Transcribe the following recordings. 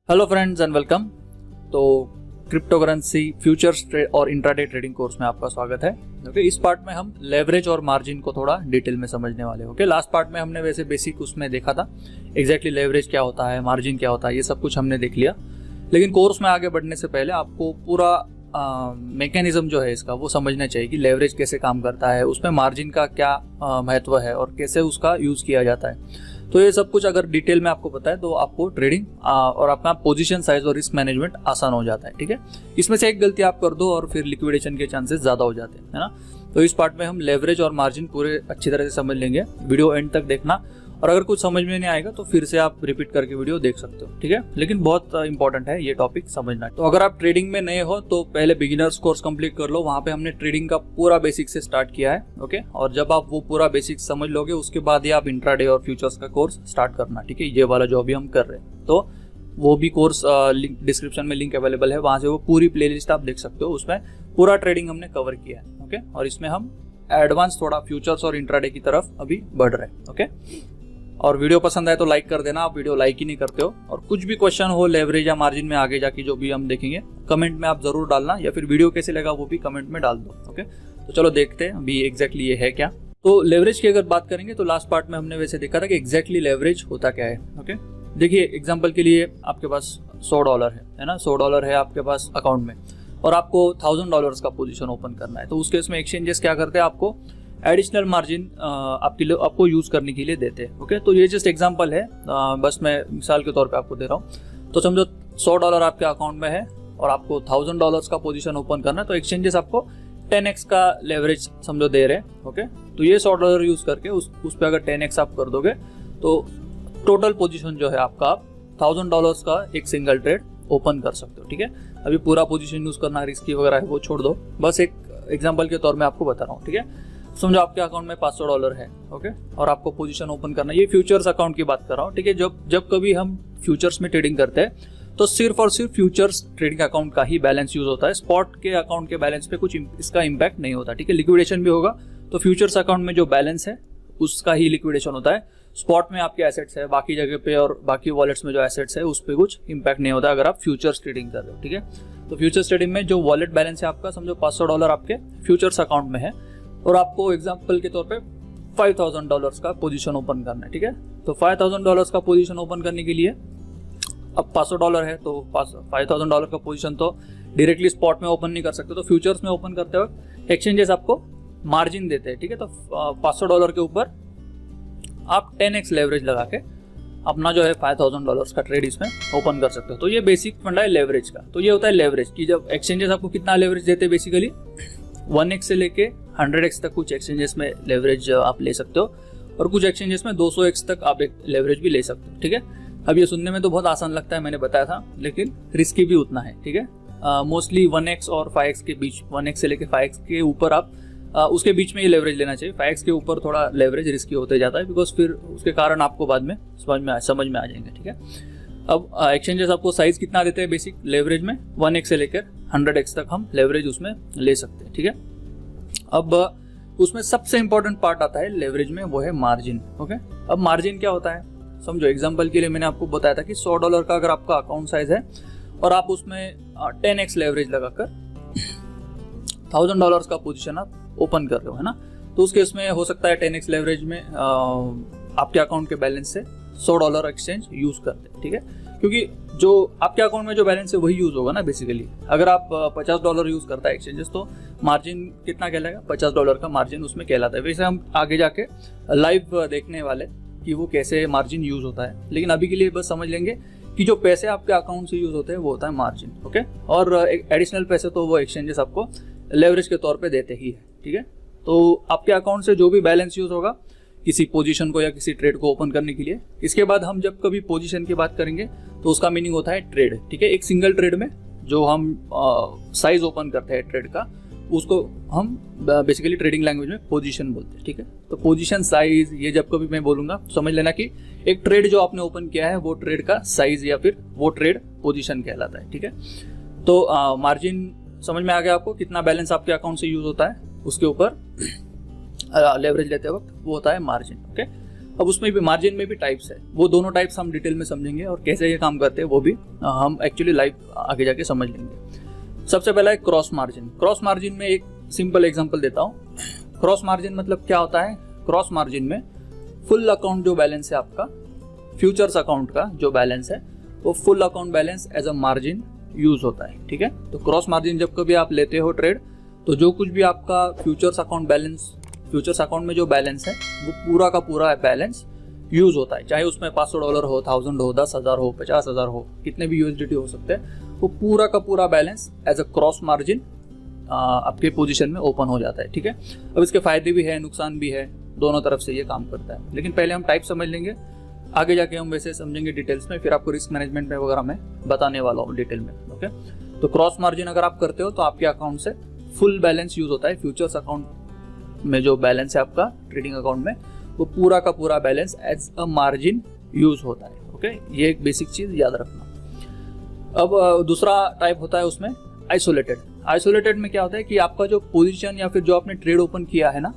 Hello friends and welcome. तो crypto currency futures और intraday trading course में आपका स्वागत है। ओके, इस पार्ट में हम लेवरेज और मार्जिन को थोड़ा डिटेल में समझने वाले हैं। ओके, लास्ट पार्ट में हमने वैसे बेसिक उसमें देखा था एग्जैक्टली लेवरेज क्या होता है, मार्जिन क्या होता है, ये सब कुछ हमने देख लिया। लेकिन कोर्स में आगे बढ़ने से पहले आपको पूरा मैकेनिज्म जो है इसका वो समझना चाहिए कि लेवरेज कैसे काम करता है, उसमें मार्जिन का क्या महत्व है और कैसे उसका यूज किया जाता है। तो ये सब कुछ अगर डिटेल में आपको पता है तो आपको ट्रेडिंग और अपना पोजीशन साइज और रिस्क मैनेजमेंट आसान हो जाता है। ठीक है, इसमें से एक गलती आप कर दो और फिर लिक्विडेशन के चांसेस ज्यादा हो जाते हैं, है ना। तो इस पार्ट में हम लेवरेज और मार्जिन पूरे अच्छी तरह से समझ लेंगे। वीडियो एंड तक देखना, और अगर कुछ समझ में नहीं आएगा तो फिर से आप रिपीट करके वीडियो देख सकते हो। ठीक है, लेकिन बहुत इंपॉर्टेंट है ये टॉपिक समझना। तो अगर आप ट्रेडिंग में नए हो तो पहले बिगिनर्स कोर्स कंप्लीट कर लो, वहां पे हमने ट्रेडिंग का पूरा बेसिक से स्टार्ट किया है। ओके, और जब आप वो पूरा बेसिक समझ लोगे उसके बाद ही आप इंट्राडे और फ्यूचर्स का कोर्स स्टार्ट करना। ठीक है, ये वाला जो अभी हम कर रहे हैं, तो वो भी कोर्स डिस्क्रिप्शन में लिंक अवेलेबल है, वहां से वो पूरी प्लेलिस्ट आप देख सकते हो। उसमें पूरा ट्रेडिंग हमने कवर किया है। ओके, और इसमें हम एडवांस थोड़ा फ्यूचर्स और इंट्राडे की तरफ अभी बढ़ रहे हैं। ओके, और वीडियो पसंद आए तो लाइक कर देना, आप वीडियो लाइक ही नहीं करते हो। और कुछ भी क्वेश्चन हो लेवरेज या मार्जिन में आगे जाके जो भी हम देखेंगे कमेंट में आप जरूर डालना, या फिर वीडियो कैसे लगा वो भी कमेंट में डाल दो। ओके, तो चलो देखते हैं अभी एग्जैक्टली ये है क्या। तो लेवरेज की अगर बात करेंगे तो लास्ट पार्ट में हमने वैसे देखा था कि एग्जैक्टली लेवरेज होता क्या है। ओके, देखिए एग्जाम्पल के लिए आपके पास $100 है ना, $100 है आपके पास अकाउंट में, और आपको $1000 का पोजीशन ओपन करना है। तो उस केस में एक्सचेंजेस क्या करते हैं, आपको एडिशनल मार्जिन आपको यूज करने के लिए देते हैं। ओके, तो ये जस्ट एग्जांपल है, बस मैं मिसाल के तौर पे आपको दे रहा हूँ। तो समझो $100 आपके अकाउंट में है और आपको $1000 का पोजीशन ओपन करना है, तो एक्सचेंजेस आपको 10x का लेवरेज समझो दे रहे हैं। ओके, तो ये $100 यूज करके उस पर अगर 10x आप कर दोगे तो टोटल पोजीशन जो है आपका, आप $1000 का एक सिंगल ट्रेड ओपन कर सकते हो। ठीक है, अभी पूरा पोजीशन यूज करना रिस्की वगैरह है वो छोड़ दो, बस एक एग्जाम्पल के तौर में आपको बता रहा हूँ। ठीक है, समझो आपके अकाउंट में $500 है। ओके, और आपको पोजीशन ओपन करना है, ये फ्यूचर्स अकाउंट की बात कर रहा हूँ। ठीक है, जब कभी हम फ्यूचर्स में ट्रेडिंग करते हैं तो सिर्फ और सिर्फ फ्यूचर्स ट्रेडिंग अकाउंट का ही बैलेंस यूज होता है, स्पॉट के अकाउंट के बैलेंस पे कुछ इसका इम्पैक्ट नहीं होता। ठीक है, लिक्विडेशन भी होगा तो फ्यूचर्स अकाउंट में जो बैलेंस है उसका ही लिक्विडेशन होता है। स्पॉट में आपके एसेट्स है बाकी जगह पे और बाकी वॉलेट्स में जो एसेट्स है उस पर कुछ इंपैक्ट नहीं होता अगर आप फ्यूचर्स ट्रेडिंग कर रहे हो। ठीक है, तो फ्यूचर्स ट्रेडिंग में जो वॉलेट बैलेंस है आपका, समझो $500 आपके फ्यूचर्स अकाउंट में है और आपको एग्जांपल के तौर पे $5000 का पोजीशन ओपन करना है। ठीक है, तो $5000 का पोजीशन ओपन करने के लिए अब $500 है तो $5000 का पोजीशन तो डायरेक्टली स्पॉट में ओपन नहीं कर सकते, तो फ्यूचर्स में ओपन करते वक्त एक्सचेंजेस आपको मार्जिन देते हैं। ठीक है, तो $500 के ऊपर आप 10x लेवरेज लगा के अपना जो है $5000 का ट्रेड इसमें ओपन कर सकते हो। तो ये बेसिक फंडा है लेवरेज का। तो ये होता है लेवरेज कि जब एक्सचेंजेस आपको कितना लेवरेज देते हैं, बेसिकली 1x से लेके 100x तक कुछ एक्सचेंजेस में लेवरेज आप ले सकते हो, और कुछ एक्सचेंजेस में 200x तक आप एक लेवरेज भी ले सकते हो। ठीक है, अब ये सुनने में तो बहुत आसान लगता है, मैंने बताया था, लेकिन रिस्की भी उतना है। ठीक है, मोस्टली 1x और 5x के बीच, 1x से लेके 5x के ऊपर आप उसके बीच में ये लेवरेज लेना चाहिए। 5x के ऊपर थोड़ा लेवरेज रिस्की होते जाता है, बिकॉज फिर उसके कारण आपको बाद में समझ में आ जाएंगे। ठीक है, अब एक्सचेंजेस आपको साइज कितना देते हैं बेसिक लेवरेज में, 1x से लेकर 100x तक हम लेवरेज उसमें ले सकते हैं। ठीक है, अब उसमें सबसे इंपॉर्टेंट पार्ट आता है लेवरेज में, वो है मार्जिन। ओके, अब मार्जिन क्या होता है, समझो एग्जांपल के लिए मैंने आपको बताया था कि $100 का अगर आपका अकाउंट साइज है और आप उसमें 10x लेवरेज लगाकर $1000 का पोजीशन आप ओपन कर रहे हो, है ना, तो उस केस में हो सकता है 10x लेवरेज में आपके अकाउंट के बैलेंस से $100 एक्सचेंज यूज करते हैं। ठीक है, क्योंकि जो आपके अकाउंट में जो बैलेंस है वही यूज होगा ना बेसिकली। अगर आप $50 यूज करता है एक्सचेंजेस तो मार्जिन कितना कहलाएगा, $50 का मार्जिन उसमें कहलाता है। वैसे हम आगे जाके लाइव देखने वाले कि वो कैसे मार्जिन यूज होता है, लेकिन अभी के लिए बस समझ लेंगे कि जो पैसे आपके अकाउंट से यूज होते हैं वो होता है मार्जिन। ओके, और एडिशनल पैसे तो वो एक्सचेंजेस आपको लेवरेज के तौर पे देते ही है। ठीक है, तो आपके अकाउंट से जो भी बैलेंस यूज होगा किसी पोजीशन को या किसी ट्रेड को ओपन करने के लिए, इसके बाद हम जब कभी पोजीशन की बात करेंगे तो उसका मीनिंग होता है ट्रेड। ठीक है, एक सिंगल ट्रेड में जो हम साइज ओपन करते हैं ट्रेड का, उसको हम बेसिकली ट्रेडिंग लैंग्वेज में पोजीशन बोलते हैं। ठीक है, तो पोजीशन साइज ये जब कभी मैं बोलूंगा समझ लेना कि एक ट्रेड जो आपने ओपन किया है वो ट्रेड का साइज या फिर वो ट्रेड पोजीशन कहलाता है। ठीक है, तो मार्जिन समझ में आ गया आपको, कितना बैलेंस आपके अकाउंट से यूज होता है उसके ऊपर लेवरेज लेते वक्त वो होता है मार्जिन। ओके, अब उसमें भी मार्जिन में भी टाइप्स है, वो दोनों टाइप्स हम डिटेल में समझेंगे और कैसे ये काम करते हैं वो भी हम एक्चुअली लाइव आगे जाके समझ लेंगे। सबसे पहला है क्रॉस मार्जिन। क्रॉस मार्जिन में एक सिंपल एग्जांपल देता हूँ। क्रॉस मार्जिन मतलब क्या होता है? क्रॉस मार्जिन में फुल अकाउंट जो बैलेंस है आपका, फ्यूचर्स अकाउंट का जो बैलेंस है, वो full account balance as a margin use होता है। ठीक है, तो क्रॉस मार्जिन जब कभी आप लेते हो ट्रेड, तो जो कुछ भी आपका futures account balance, futures account में जो बैलेंस है वो पूरा का पूरा बैलेंस यूज होता है। चाहे उसमें $500 हो, 1000 हो, 10,000 हो, 50,000 हो, कितने भी USDT हो सकते हैं, वो पूरा का पूरा balance as a cross margin आपके पोजीशन में ओपन हो जाता है। ठीक है, अब इसके फायदे भी है, नुकसान भी है, दोनों तरफ से ये काम करता है। लेकिन पहले हम टाइप समझ लेंगे, आगे जाके हम वैसे समझेंगे डिटेल्स में, फिर आपको रिस्क मैनेजमेंट में वगैरह मैं बताने वाला हूँ डिटेल में। ओके, तो क्रॉस मार्जिन अगर आप करते हो तो आपके अकाउंट से फुल बैलेंस यूज होता है। फ्यूचर्स अकाउंट में जो बैलेंस है आपका ट्रेडिंग अकाउंट में, वो पूरा का पूरा balance as a margin use होता है। ओके, ये एक बेसिक चीज याद रखना। अब दूसरा टाइप होता है उसमें आइसोलेटेड। आइसोलेटेड में क्या होता है कि आपका जो पोजीशन या फिर जो आपने ट्रेड ओपन किया है ना,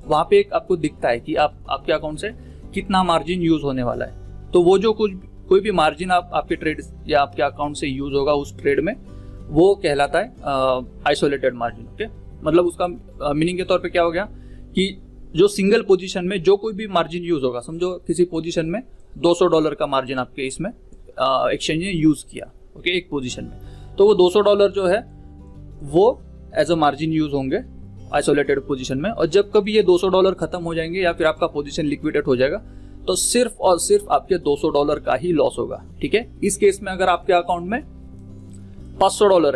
वहां पे एक आपको दिखता है कि आपके अकाउंट से कितना मार्जिन यूज होने वाला है। तो वो जो कोई भी मार्जिन आपके ट्रेड या आपके अकाउंट से यूज होगा उस ट्रेड में, वो कहलाता है आइसोलेटेड मार्जिन। ओके, मतलब उसका मीनिंग के तौर पे क्या हो गया कि जो सिंगल पोजीशन में जो कोई भी मार्जिन यूज होगा, समझो किसी पोजीशन में $200 का मार्जिन आपके इसमें एक्सचेंज ने यूज किया, ओके, एक पोजीशन में, तो वो $200 जो है वो एज अ मार्जिन यूज होंगे आइसोलेटेड पोजीशन में। और जब कभी ये $200 खत्म हो जाएंगे या फिर आपका पोजीशन लिक्विडेट हो जाएगा, तो सिर्फ और सिर्फ आपके $200 का ही लॉस होगा। ठीक है, इस केस में अगर आपके अकाउंट में $500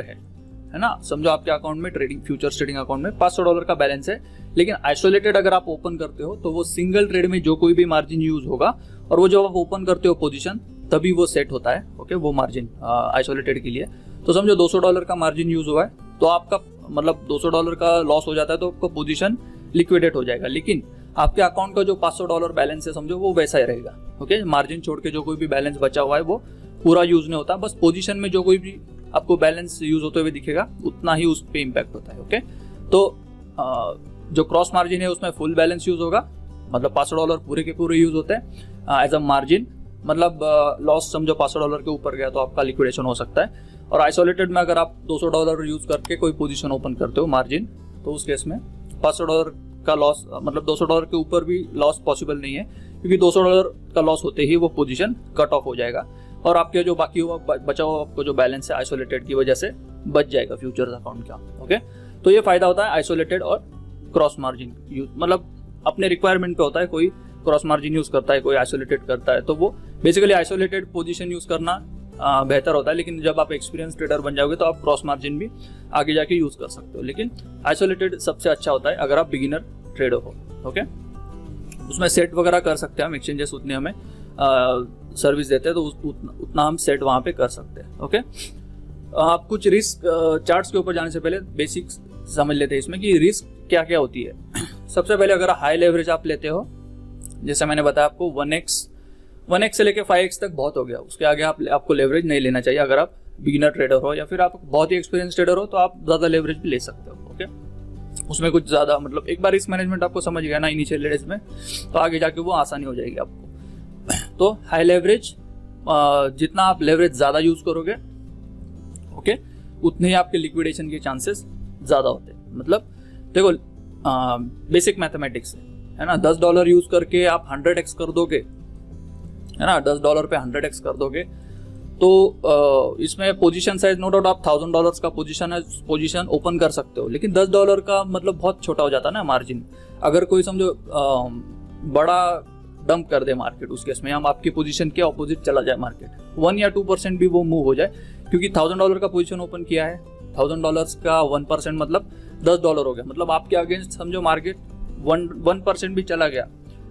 है ना, समझो आपके अकाउंट में ट्रेडिंग फ्यूचर्स ट्रेडिंग अकाउंट में $500 का बैलेंस है, लेकिन आइसोलेटेड अगर आप ओपन करते हो तो वो सिंगल ट्रेड में जो कोई भी मार्जिन यूज होगा, और वो जब आप ओपन करते हो पोजीशन, तभी वो सेट होता है। ओके, वो मार्जिन आइसोलेटेड के लिए। तो समझो $200 का मार्जिन यूज हुआ है, तो आपका मतलब $200 का लॉस हो जाता है, तो आपका पोजीशन लिक्विडेट हो जाएगा। लेकिन आपके अकाउंट का जो $500 बैलेंस है, समझो वो वैसा ही रहेगा। ओके, मार्जिन छोड़ के जो कोई भी बैलेंस बचा हुआ है वो पूरा यूज नहीं होता, बस पोजीशन में जो कोई भी आपको बैलेंस यूज होते हुए दिखेगा उतना ही उस पे इम्पैक्ट होता है। ओके, तो जो क्रॉस मार्जिन है उसमें फुल बैलेंस यूज होगा, मतलब $500 पूरे के पूरे यूज होते हैं एज अ मार्जिन। मतलब लॉस समझो $500 के ऊपर गया तो आपका लिक्विडेशन हो सकता है। और आइसोलेटेड में अगर आप $200 यूज करके कोई पोजीशन ओपन करते हो मार्जिन, तो उस केस में $500 का लॉस, मतलब $200 के ऊपर भी लॉस पॉसिबल नहीं है, क्योंकि $200 का लॉस होते ही वो पोजीशन कट ऑफ हो जाएगा और आपके जो बाकी हुआ बचा हुआ आपको जो बैलेंस है आइसोलेटेड की वजह से बच जाएगा फ्यूचर्स अकाउंट का। ओके, तो ये फायदा होता है आइसोलेटेड और क्रॉस मार्जिन यूज, मतलब अपने रिक्वायरमेंट पे होता है। कोई क्रॉस मार्जिन यूज करता है, कोई आइसोलेटेड करता है, तो वो बेसिकली आइसोलेटेड पोजीशन यूज करना बेहतर होता है। लेकिन जब आप एक्सपीरियंस ट्रेडर बन जाओगे तो आप क्रॉस मार्जिन भी आगे जाके यूज कर सकते हो, लेकिन आइसोलेटेड सबसे अच्छा होता है अगर आप बिगिनर ट्रेडर हो। ओके, उसमें सेट वगैरह कर सकते हैं हम, एक्सचेंजेस उतने हमें सर्विस देते हैं, तो उतना हम सेट वहां पे कर सकते हैं। ओके, आप कुछ रिस्क चार्ट्स के ऊपर जाने से पहले बेसिक समझ लेते हैं इसमें कि रिस्क क्या क्या होती है। सबसे पहले अगर हाई लेवरेज आप लेते हो, जैसे मैंने बताया आपको 1x से लेके 5x तक बहुत हो गया, उसके आगे आपको लेवरेज नहीं लेना चाहिए। अगर आप बिगिनर ट्रेडर हो या फिर आप बहुत ही एक्सपीरियंस ट्रेडर हो तो आप ज्यादा लेवरेज भी ले सकते हो। ओके, उसमें कुछ ज्यादा मतलब एक बार रिस्क मैनेजमेंट आपको समझ गया ना इनिशियल डेज में, तो आगे जाके वो आसानी हो जाएगी आपको। तो हाई लेवरेज, जितना आप लेवरेज ज्यादा यूज करोगे, ओके, उतने ही आपके लिक्विडेशन के चांसेस ज्यादा होते हैं। मतलब देखो बेसिक मैथमेटिक्स है ना, $10 यूज करके आप 100x कर दोगे, है ना, $10 पे 100x कर दोगे, तो इसमें पोजीशन साइज नो डाउट आप $1000 का पोजीशन ओपन कर सकते हो, लेकिन $10 का मतलब बहुत छोटा हो जाता है ना मार्जिन। अगर कोई समझो बड़ा डंप कर दे मार्केट, उस केस में हम आपकी पोजीशन के ऑपोजिट चला जाए मार्केट, 1 या 2% भी वो मूव हो जाए, क्योंकि $1000 का पोजीशन ओपन किया है, $1000 का 1% मतलब $10 हो गया, मतलब आपके अगेंस्ट समझो मार्केट 1% भी चला गया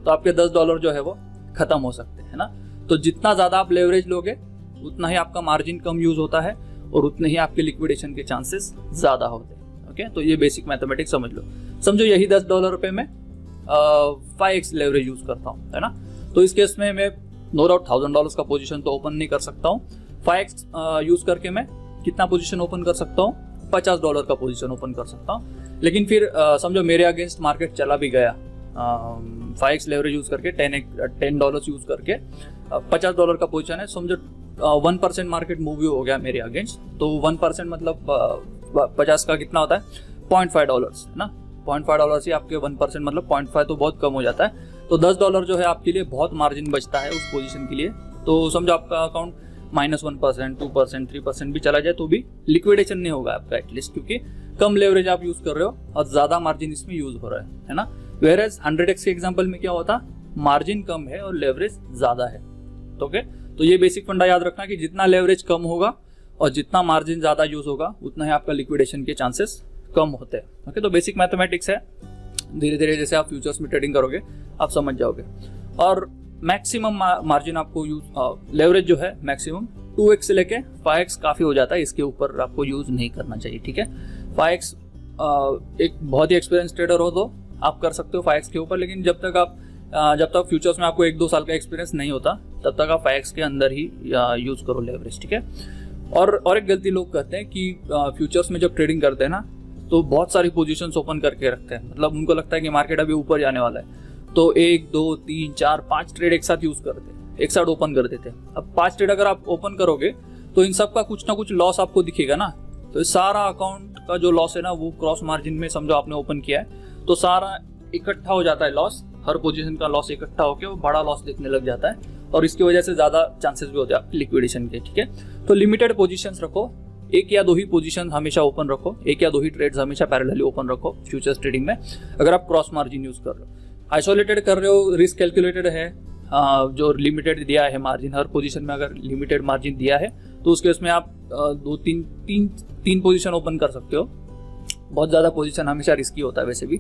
तो आपके $10 जो है वो खत्म हो सकते हैं ना। तो जितना ज्यादा आप लेवरेज लोगे उतना ही आपका मार्जिन कम यूज होता है और उतने ही आपके लिक्विडेशन के चांसेस ज्यादा होते हैं। ओके, तो ये बेसिक मैथमेटिक्स समझ लो। समझो यही $10 पे मैं 5x लेवरेज यूज करता हूँ, है ना, तो इस केस में मैं नो डाउट $1000 का पोजीशन तो ओपन नहीं कर सकता हूँ। 5x यूज करके मैं कितना पोजीशन ओपन कर सकता हूँ? $50 का पोजीशन ओपन कर सकता हूँ। लेकिन फिर समझो मेरे अगेंस्ट मार्केट चला भी गया, 5x लेवरेज यूज करके $10 यूज करके $50 का पोजीशन है, समझो 1% मार्केट मूव हो गया मेरे अगेंस्ट, तो 1% मतलब 50 का कितना होता है, $0.5 है ना, $0.5 ही आपके 1% मतलब 0.5 तो बहुत कम हो जाता है। तो $10 जो है आपके लिए बहुत मार्जिन बचता है उस पोजीशन के लिए। तो समझो आपका अकाउंट -1%, 2%, 3% भी चला जाए तो भी लिक्विडेशन नहीं होगा आपका एटलीस्ट, क्योंकि कम लेवरेज आप यूज कर रहे हो और ज्यादा मार्जिन इसमें यूज हो रहा है ना। वेयरएज 100x के एग्जांपल में क्या होता, मार्जिन कम है और लेवरेज ज्यादा है। तो ओके, तो ये बेसिक फंडा याद रखना कि जितना लेवरेज कम होगा और जितना मार्जिन ज्यादा यूज होगा उतना ही आपका लिक्विडेशन के चांसेस कम होते हैं। ओके, तो बेसिक मैथमेटिक्स है, धीरे धीरे जैसे आप फ्यूचर्स में ट्रेडिंग करोगे आप समझ जाओगे। और मैक्सिमम मार्जिन आपको यूज लेवरेज जो है मैक्सिमम 2x से लेके 5x काफी हो जाता है, इसके ऊपर आपको यूज नहीं करना चाहिए। ठीक है, 5x एक बहुत ही एक्सपीरियंस ट्रेडर हो तो आप कर सकते हो 5x के ऊपर, लेकिन जब तक फ्यूचर्स में आपको 1-2 साल का एक्सपीरियंस नहीं होता तब तक आप 5x के अंदर ही यूज करो लेवरेज। ठीक है, और एक गलती लोग करते हैं कि फ्यूचर्स में जब ट्रेडिंग करते हैं ना तो बहुत सारी पोजीशंस ओपन करके रखते हैं, मतलब उनको लगता है कि मार्केट अभी ऊपर जाने वाला है, तो 1, 2, 3, 4, 5 ट्रेड एक साथ यूज करते हैं, एक साथ ओपन कर देते हैं। अब 5 ट्रेड अगर आप ओपन करोगे तो इन सब का कुछ ना कुछ लॉस आपको दिखेगा ना, तो सारा अकाउंट का जो लॉस है ना वो क्रॉस मार्जिन में समझो आपने ओपन किया है तो सारा इकट्ठा हो जाता है लॉस, हर पोजीशन का लॉस इकट्ठा होकर वो बड़ा लॉस दिखने लग जाता है और इसकी वजह से ज्यादा चांसेस भी होते हैं लिक्विडेशन के। ठीक है, तो लिमिटेड पोजीशंस रखो, 1 या 2 ही पोजीशन हमेशा ओपन रखो, 1 या 2 ही ट्रेड्स हमेशा पैरेलली ओपन रखो फ्यूचर्स ट्रेडिंग में। अगर आप क्रॉस मार्जिन यूज कर रहे हो, आइसोलेटेड कर रहे हो, रिस्क कैलकुलेटेड है, जो लिमिटेड दिया है मार्जिन, हर पोजीशन में अगर लिमिटेड मार्जिन दिया है तो उसके उसमें आप 2-3 पोजीशन ओपन कर सकते हो। बहुत ज़्यादा पोजीशन हमेशा रिस्की होता है वैसे भी,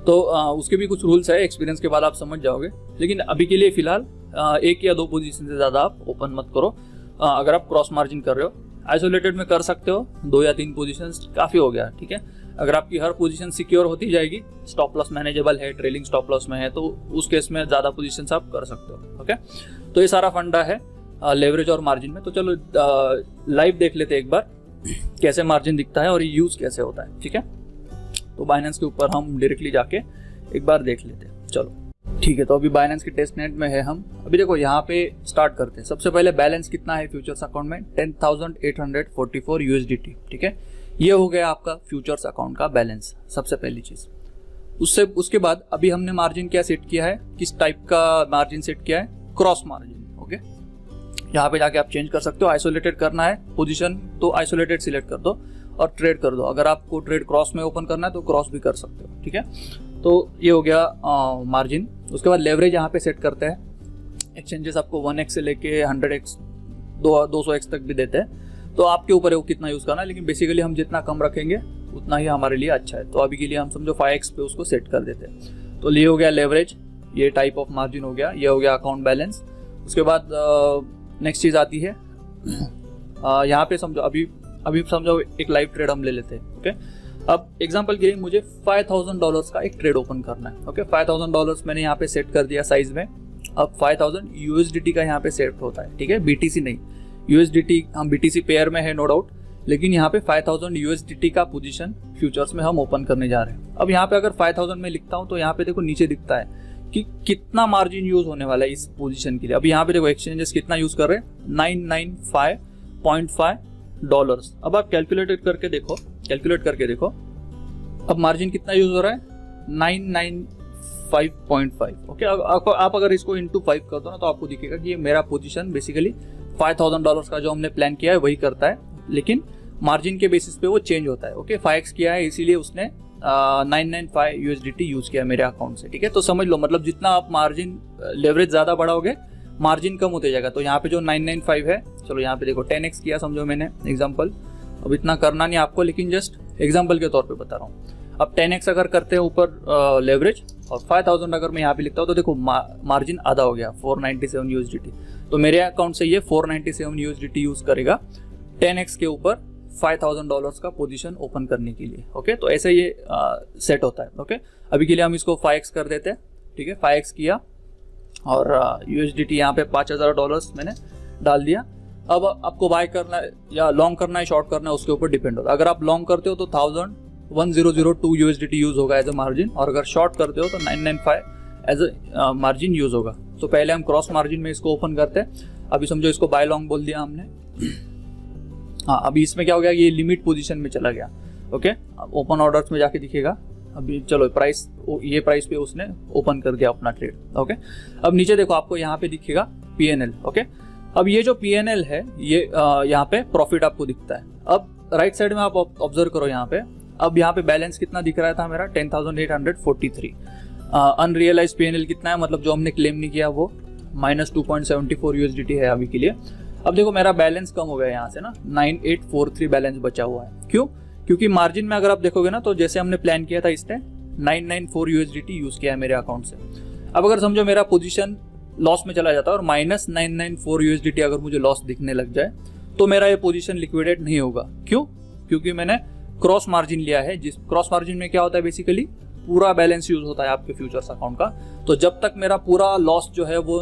तो उसके भी कुछ रूल्स है, एक्सपीरियंस के बाद आप समझ जाओगे। लेकिन अभी के लिए फिलहाल 1 या 2 पोजीशन से ज़्यादा आप ओपन मत करो अगर आप क्रॉस मार्जिन कर रहे हो। आइसोलेटेड में कर सकते हो 2 या 3 पोजीशंस, काफ़ी हो गया। ठीक है, अगर आपकी हर पोजीशन सिक्योर होती जाएगी, स्टॉप लॉस मैनेजेबल है, ट्रेलिंग स्टॉप लॉस में है, तो उस केस में ज़्यादा पोजीशंस आप कर सकते हो। ओके, तो ये सारा फंडा है लेवरेज और मार्जिन में। तो चलो लाइव देख लेते हैं एक बार कैसे मार्जिन दिखता है और ये यूज़ कैसे होता है। ठीक है, तो बाइनेंस के ऊपर हम डायरेक्टली जाके एक बार देख लेते हैं। चलो ठीक है, तो अभी बाइनेंस के टेस्ट नेट में है हम। अभी देखो यहाँ पे स्टार्ट करते हैं। सबसे पहले बैलेंस कितना है फ्यूचर्स अकाउंट में, 10,844 USDT। ठीक है, ये हो गया आपका फ्यूचर्स अकाउंट का बैलेंस, सबसे पहली चीज। उसके बाद अभी हमने मार्जिन क्या सेट किया है, किस टाइप का मार्जिन सेट किया है, क्रॉस मार्जिन। ओके, यहाँ पे जाके आप चेंज कर सकते हो। आइसोलेटेड करना है पोजीशन तो आइसोलेटेड सिलेक्ट कर दो और ट्रेड कर दो। अगर आपको ट्रेड क्रॉस में ओपन करना है तो क्रॉस भी कर सकते हो। ठीक है, तो ये हो गया मार्जिन। उसके बाद लेवरेज यहाँ पे सेट करते हैं। एक्सचेंजेस आपको 1x से लेके 100x 200x तक भी देते हैं, तो आपके ऊपर है वो कितना यूज करना है, लेकिन बेसिकली हम जितना कम रखेंगे उतना ही हमारे लिए अच्छा है। तो अभी के लिए हम समझो 5x पे उसको सेट कर देते हैं। तो ये हो गया लेवरेज, ये टाइप ऑफ मार्जिन हो गया, ये हो गया अकाउंट बैलेंस। उसके बाद नेक्स्ट चीज आती है यहाँ पे समझो अभी समझो एक लाइव ट्रेड हम ले लेते हैं। ओके, अब एग्जांपल के लिए मुझे $5,000 का एक ट्रेड ओपन करना है। ओके, $5,000 मैंने यहाँ पे सेट कर दिया साइज में। अब 5,000 USDT का यहाँ पे सेट होता है। ठीक है, BTC नहीं, USDT हम BTC पेयर में है नो डाउट, लेकिन यहाँ पे 5,000 USDT का पोजीशन फ्यूचर्स में हम ओपन करने जा रहे हैं। अब यहाँ पे अगर 5,000 में लिखता हूँ तो यहाँ पे देखो नीचे दिखता है कि कितना मार्जिन यूज होने वाला है इस पोजीशन के लिए। अब यहाँ पे देखो एक्सचेंजेस कितना यूज कर रहे हैं, $995.5। अब आप कैलकुलेट करके देखो अब मार्जिन कितना यूज हो रहा है, 995.5। ओके, आप अगर इसको इंटू 5 कर दो ना तो आपको दिखेगा कि ये मेरा पोजीशन बेसिकली $5,000 का जो हमने प्लान किया है वही करता है, लेकिन मार्जिन के बेसिस पे वो चेंज होता है। ओके, 5x किया है इसीलिए उसने 995 USDT यूज किया मेरे अकाउंट से। ठीक है, तो समझ लो मतलब जितना आप मार्जिन लेवरेज ज्यादा बढ़ाओगे मार्जिन कम होते जाएगा। तो यहाँ पे जो 995 है, चलो यहाँ पे देखो 10x किया समझो मैंने एग्जांपल। अब इतना करना नहीं आपको, लेकिन जस्ट एग्जांपल के तौर पे बता रहा हूँ। अब 10x अगर करते हैं ऊपर लेवरेज और 5,000 अगर मैं यहाँ पे लिखता हूँ तो देखो मार्जिन आधा हो गया 497 USDT। तो मेरे अकाउंट से ये 497 USDT यूज करेगा 10x के ऊपर $5,000 का पोजीशन ओपन करने के लिए। ओके, तो ऐसे ये सेट होता है। ओके, अभी के लिए हम इसको 5x कर देते हैं। ठीक है, 5x किया और USDT यहाँ पे $5,000 मैंने डाल दिया। अब आपको बाय करना है या लॉन्ग करना है, शॉर्ट करना है, उसके ऊपर डिपेंड होता है। अगर आप लॉन्ग करते हो तो 1002 USDT यूज होगा एज अ मार्जिन, और अगर शॉर्ट करते हो तो 995 एज अ मार्जिन यूज होगा। तो पहले हम क्रॉस मार्जिन में इसको ओपन करते हैं। अभी समझो इसको बाय लॉन्ग बोल दिया हमने। हाँ, अभी इसमें क्या हो गया, ये लिमिट पोजीशन में चला गया। ओके, ओपन ऑर्डर्स में जाके दिखेगा। अभी चलो प्राइस, ये प्राइस पे उसने ओपन कर दिया अपना ट्रेड। ओके, अब नीचे देखो आपको यहाँ पे दिखेगा पीएनएल। ओके, अब ये जो पीएनएल है ये यहाँ पे प्रॉफिट आपको दिखता है। अब राइट साइड में आप ऑब्जर्व करो यहाँ पे, अब यहाँ पे बैलेंस कितना दिख रहा था मेरा 10,843। अनरियलाइज पीएनएल कितना है, मतलब जो हमने क्लेम नहीं किया वो -2.74 USDT है अभी के लिए। अब देखो मेरा बैलेंस कम हो गया यहाँ से ना, 9843 बैलेंस बचा हुआ है। क्यों? क्योंकि मार्जिन में अगर आप देखोगे ना, तो जैसे हमने प्लान किया था इसने 994 USDT यूज किया है मेरे अकाउंट से। अब अगर समझो मेरा पोजीशन लॉस में चला जाता है और -994 USDT अगर मुझे लॉस दिखने लग जाए, तो मेरा ये पोजीशन लिक्विडेट नहीं होगा। क्यों? क्योंकि मैंने क्रॉस मार्जिन लिया है। जिस क्रॉस मार्जिन में क्या होता है, बेसिकली पूरा बैलेंस यूज होता है आपके फ्यूचर्स अकाउंट का। तो जब तक मेरा पूरा लॉस जो है वो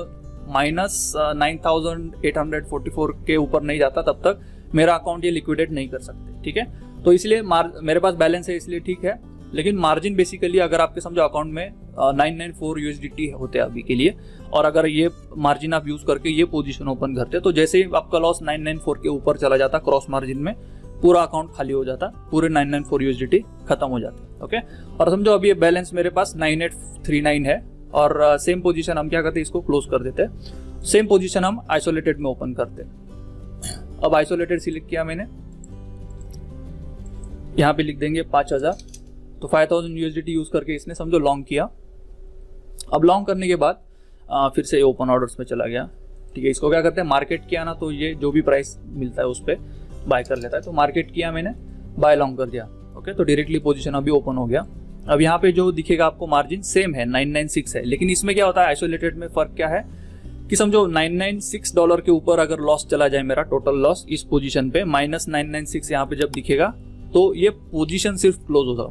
-9,844 के ऊपर नहीं जाता, तब तक मेरा अकाउंट ये लिक्विडेट नहीं कर सकते। ठीक है, तो इसलिए मेरे पास बैलेंस है इसलिए ठीक है। लेकिन मार्जिन बेसिकली अगर आपके समझो अकाउंट में 994 USDT होते हैं अभी के लिए, और अगर ये मार्जिन आप यूज करके ये पोजीशन ओपन करते, तो जैसे ही आपका लॉस 994 के ऊपर चला जाता क्रॉस मार्जिन में, पूरा अकाउंट खाली हो जाता, पूरे 994 USDT खत्म हो जाते। ओके, और समझो अभी ये बैलेंस मेरे पास 9839 है, और सेम पोजीशन हम क्या करते हैं, इसको क्लोज कर देते हैं। सेम पोजीशन हम आइसोलेटेड में ओपन करते हैं। अब आइसोलेटेड सिलेक्ट किया मैंने, यहाँ पे लिख देंगे 5000। तो 5000 USDT यूज करके इसने समझो लॉन्ग किया। अब लॉन्ग करने के बाद फिर से ओपन ऑर्डर्स में चला गया। ठीक है, इसको क्या करते हैं, मार्केट किया ना, तो ये जो भी प्राइस मिलता है उस पर बाय कर लेता है। तो मार्केट किया मैंने, बाय लॉन्ग कर दिया। ओके, तो डायरेक्टली पोजीशन अभी ओपन हो गया। अब यहाँ पे जो दिखेगा आपको मार्जिन सेम है, 996 है। लेकिन इसमें क्या होता है, आइसोलेटेड में फर्क क्या है कि समझो $996 के ऊपर अगर लॉस चला जाए, मेरा टोटल लॉस इस पोजीशन पे -996 यहाँ पे जब दिखेगा, तो ये पोजीशन सिर्फ क्लोज होगा,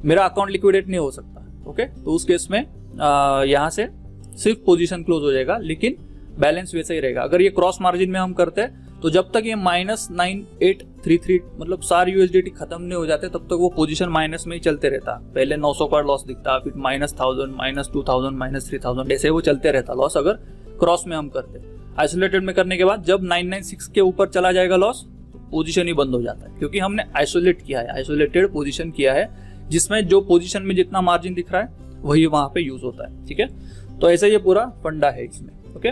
मेरा अकाउंट लिक्विडेट नहीं हो सकता। ओके, तो उस केस में यहाँ से सिर्फ पोजीशन क्लोज हो जाएगा, लेकिन बैलेंस वैसे ही रहेगा। अगर ये क्रॉस मार्जिन में हम करते हैं, तो जब तक ये -9833 मतलब सारे USDT खत्म नहीं हो जाते, तब तक वो पोजीशन माइनस में ही चलते रहता। पहले 900 का लॉस दिखता, फिर -1000, -2000, -3000, ऐसे वो चलते रहता लॉस, अगर क्रॉस में हम करते। आइसोलेटेड में करने के बाद जब 996 के ऊपर चला जाएगा लॉस, तो पोजीशन ही बंद हो जाता है, क्योंकि हमने आइसोलेट किया है, आइसोलेटेड पोजीशन किया है, जिसमें जो पोजीशन में जितना मार्जिन दिख रहा है वही वहां पे यूज होता है। ठीक है, तो ऐसे ये पूरा फंडा है इसमें। ओके,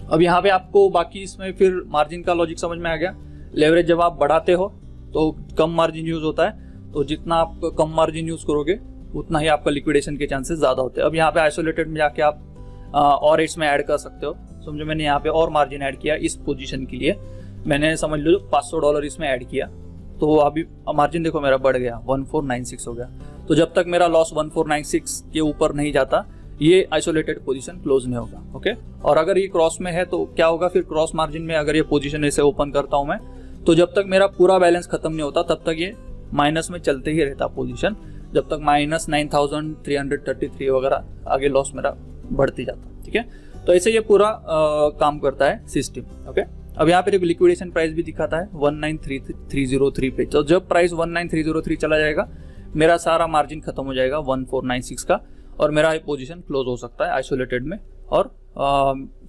अब यहाँ पे आपको बाकी इसमें फिर मार्जिन का लॉजिक समझ में आ गया। लेवरेज जब आप बढ़ाते हो तो कम मार्जिन यूज होता है, तो जितना आप कम मार्जिन यूज करोगे उतना ही आपका लिक्विडेशन के चांसेस ज्यादा होते हैं। अब यहाँ पे आइसोलेटेड में जाके आप और इसमें ऐड कर सकते हो। समझो मैंने यहाँ पे और मार्जिन ऐड किया इस पोजीशन के लिए, मैंने समझ लो $500 इसमें ऐड किया, तो अभी मार्जिन देखो मेरा बढ़ गया, 1496 हो गया। तो जब तक मेरा लॉस 1496 के ऊपर नहीं जाता, ये आइसोलेटेड पोजीशन क्लोज नहीं होगा। ओके, और अगर ये क्रॉस में है तो क्या होगा, फिर क्रॉस मार्जिन में अगर ये पोजीशन ऐसे ओपन करता हूं मैं, तो जब तक मेरा पूरा बैलेंस खत्म नहीं होता, तब तक ये माइनस में चलते ही रहता पोजीशन, जब तक -9333 वगैरह आगे लॉस मेरा बढ़ती जाता। ठीक है, तो ऐसे ये पूरा काम करता है सिस्टम। ओके, अब यहाँ पे देखो लिक्विडेशन प्राइस भी दिखाता है 19303 पे। तो जब प्राइस 19303 चला जाएगा, मेरा सारा मार्जिन खत्म हो जाएगा 1496 का, और मेरा पोजीशन क्लोज हो सकता है आइसोलेटेड में, और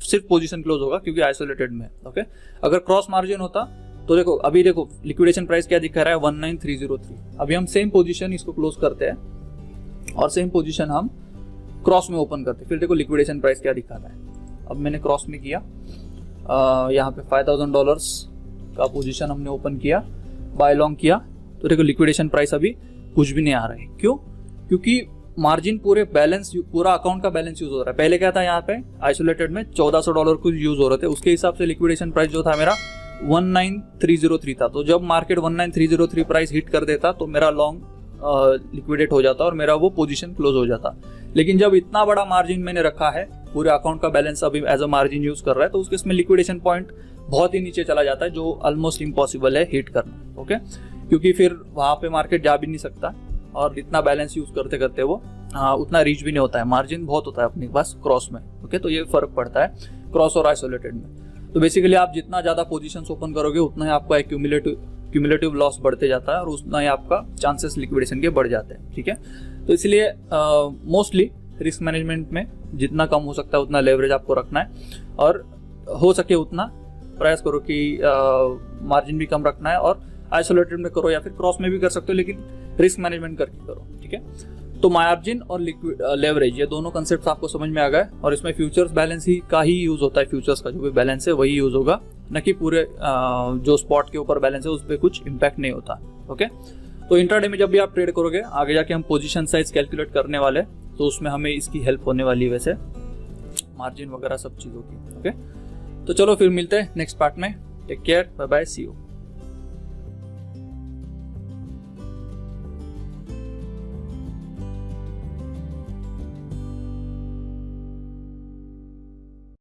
सिर्फ पोजीशन क्लोज होगा क्योंकि आइसोलेटेड में। ओके, अगर क्रॉस मार्जिन होता तो देखो अभी देखो लिक्विडेशन प्राइस क्या दिखा रहा है 19303। अभी हम सेम पोजीशन इसको क्लोज करते हैं और सेम पोजीशन हम क्रॉस में ओपन करते हैं, फिर देखो लिक्विडेशन प्राइस क्या दिखा रहा है। अब मैंने क्रॉस में किया, यहाँ पे $5000 का पोजीशन हमने ओपन किया, बाय लॉन्ग किया, तो देखो लिक्विडेशन प्राइस अभी कुछ भी नहीं आ रहा है। क्यों? क्योंकि मार्जिन पूरे बैलेंस, पूरा अकाउंट का बैलेंस यूज हो रहा है। पहले क्या था, यहाँ पे आइसोलेटेड में $1400 कुछ यूज हो रहे थे, उसके हिसाब से लिक्विडेशन प्राइस जो था मेरा 19303 था। तो जब मार्केट 19303 प्राइस हिट कर देता, तो मेरा लॉन्ग लिक्विडेट हो जाता और मेरा वो पोजीशन क्लोज हो जाता। लेकिन जब इतना बड़ा मार्जिन मैंने रखा है, पूरे अकाउंट का बैलेंस अभी एज अ मार्जिन यूज कर रहा है, तो उसके इसमें लिक्विडेशन पॉइंट बहुत ही नीचे चला जाता है, जो ऑलमोस्ट इम्पॉसिबल है हिट करना। ओके, क्योंकि फिर वहां पे मार्केट जा भी नहीं सकता, और इतना बैलेंस यूज करते करते वो उतना रीच भी नहीं होता है, मार्जिन बहुत होता है अपने पास क्रॉस में। ओके, तो ये फर्क पड़ता है क्रॉस और आइसोलेटेड में। तो बेसिकली आप जितना ज्यादा पोजीशंस ओपन करोगे, उतना ही आपका क्यूमुलेटिव लॉस बढ़ते जाता है, और उतना ही आपका चांसेस लिक्विडेशन के बढ़ जाते हैं। ठीक है, तो इसलिए मोस्टली रिस्क मैनेजमेंट में जितना कम हो सकता है उतना लेवरेज आपको रखना है, और हो सके उतना प्रयास करो कि मार्जिन भी कम रखना है, और आइसोलेटेड में करो या फिर क्रॉस में भी कर सकते हो, लेकिन रिस्क मैनेजमेंट करके करो। ठीक है, तो मार्जिन और लिक्विड लेवरेज ये दोनों कंसेप्ट आपको समझ में आ गए, और इसमें फ्यूचर्स बैलेंस ही का ही यूज होता है, फ्यूचर्स का जो भी बैलेंस है वही यूज होगा, न कि पूरे जो स्पॉट के ऊपर बैलेंस है उस पर कुछ इम्पैक्ट नहीं होता। ओके, तो इंट्राडे में जब भी आप ट्रेड करोगे, आगे जाके हम पोजीशन साइज कैलकुलेट करने वाले, तो उसमें हमें इसकी हेल्प होने वाली है, वैसे मार्जिन वगैरह सब चीज़ों की। ओके, तो चलो फिर मिलते हैं नेक्स्ट पार्ट में। Take care, bye bye, see you.